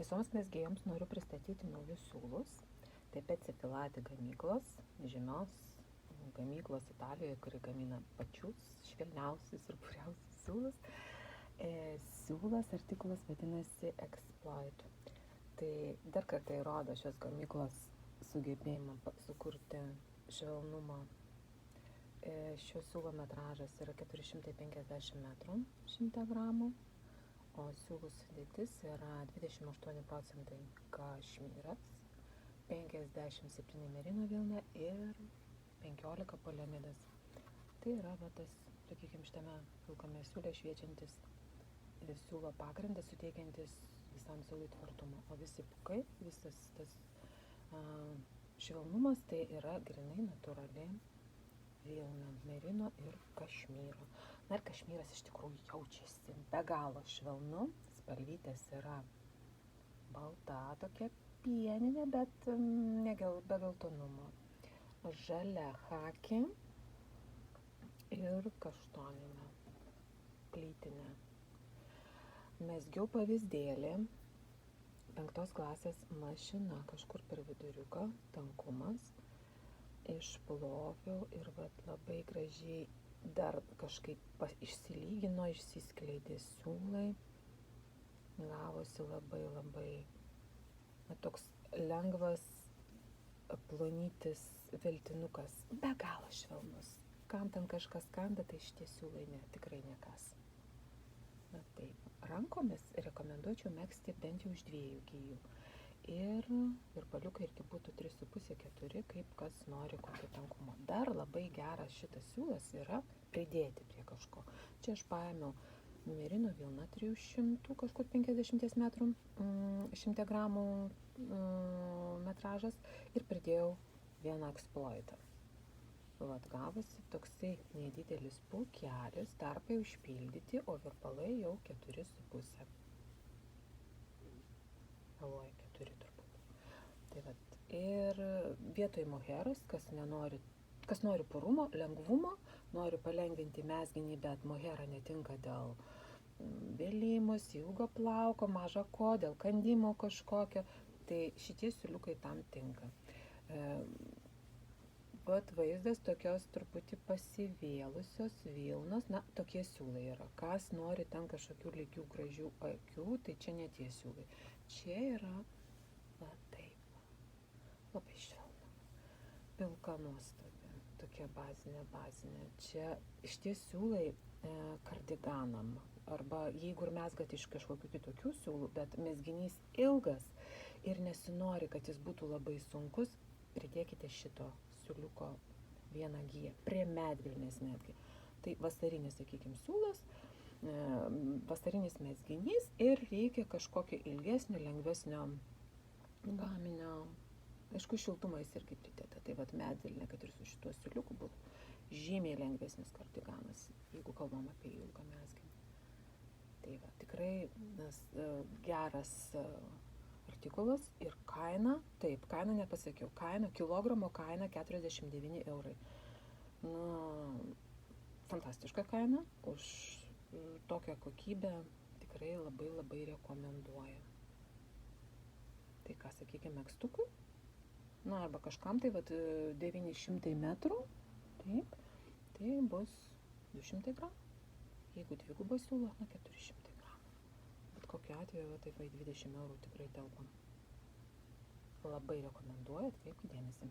Visoms mezgėjoms noriu pristatyti naujus siūlus. Tai Pezzi Filati gamyklos, žymios gamyklos Italijoje, kuri gamina pačius švelniausius ir puriausius siūlus. Siūlas artikulas vadinasi Exploit. Tai dar kartą įrodo šios gamyklos sugebėjimą sukurti švelnumą. Šio siūlo metražas yra 450 metrų 100 gramų, o siūlų sudėtis yra 28% kašmyras, 57 merino vilna ir 15 poliamidas. Tai yra tas, sakykime, šitame pilkame siūle šviečiantis siūlo pagrindas, suteikiantis visam siūlui tvirtumą. O visi pūkai, visas tas švelnumas, tai yra grinai natūrali vilna, merino ir kašmyro. Na ir kašmyras iš tikrųjų jaučiasi be galo švelnu, spalvytės yra balta, tokia pieninė, bet be geltonumo. Žalia chaki ir kaštoninė, plytinė. Mezgiau pavyzdėlį, 5 klasės mašina, kažkur per viduriuką, tankumas, išploviau ir labai gražiai dar kažkaip išsilygino, išsiskleidė siūlai, gavosi labai toks lengvas, plonytis veltinukas, be galo švelnus. Kam ten kažkas kanda, tai šitie siūlai tikrai nekas. Na taip, rankomis rekomenduočiau megzti bent jau iš 2 gijų. Ir paliukai irgi būtų 3,5-4, kaip kas nori kokio tankumo. Dar labai geras šitas siūlas yra pridėti prie kažko. Čia aš paėmiau merino vilna 300, kažkur 50 metrų, 100 gramų metražas ir pridėjau vieną eksploitą. Gavosi toksai nedidelis pūkelis, tarpai užpildyti, o virpalai jau 4,5. Galvoju, 4 turbūt. Tai ir vietoj moheros, kas nori purumo, lengvumo, nori palengvinti mezginį, bet mohera netinka dėl vėlimus, ilgo plauko, mažo ko, dėl kandimo kažkokio, tai šitie siūliukai tam tinka. Vaizdas tokios truputį pasivėlusios vilnos, na, tokie siūlai yra. Kas nori ten kažkokių lygių gražių akių, tai čia ne tie siūlai. Čia yra, taip, labai švelna, pilka nuostabi, tokia bazinė. Čia šitie siūlai kardiganam, arba jeigu ir mezgat iš kažkokių kitokių siūlų, bet mezginys ilgas ir nesinori, kad jis būtų labai sunkus, pridėkite šito siūliuko 1 giją, prie medvilnės netgi. Tai vasarinis, sakykime, siūlas, vasarinis mezginys ir reikia kažkokio ilgesnio, lengvesnio gaminio. Aišku, šiltumą jis irgi pridėta. Tai medvilnė, kad ir su šituo siūliuku būtų žymiai lengvesnis kardiganas, jeigu kalbam apie ilgą mezginį. Tai tikrai geras artikulas ir kaina, taip, kaina nepasakiau, kilogramo kaina 49 eurai. Fantastiška kaina, už tokią kokybę tikrai labai rekomenduoju. Tai ką, sakykime, megztukui, arba kažkam tai 900 metrų, taip, tai bus 200 gramų, jeigu dvigubą siūlą, 400 gramų. Bet kokiu atveju, taip, 20 eurų tikrai telpa. Labai rekomenduoju, atkreipkite dėmesį.